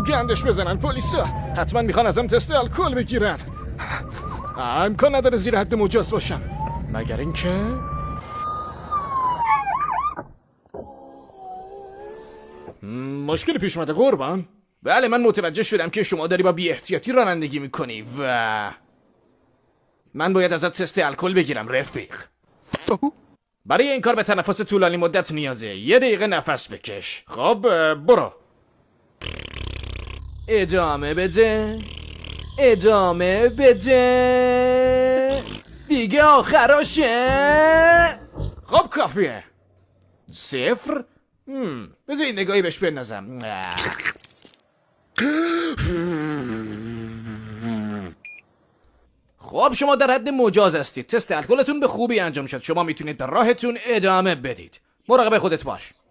گندش بزنن پلیسا، حتما میخوان ازم تست الکل بگیرن. امکان نداره زیر حد مجاز باشم، مگر اینکه مشکلی پیش اومده قربان؟ بله من متوجه شدم که شما داری با بی احتیاطی رانندگی میکنی و من باید ازت تست الکل بگیرم رفیق. برای این کار به تنفس طولانی مدت نیازه. 1 دقیقه نفس بکش. خب برو. ادامه بده، ادامه بده، دیگه آخراشه. خب کافیه. 0. بذار این نگاهی بهش بندازم. خب شما در حد مجاز هستید. تست الکلتون به خوبی انجام شد. شما میتونید به راهتون ادامه بدید. مراقب خودت باش.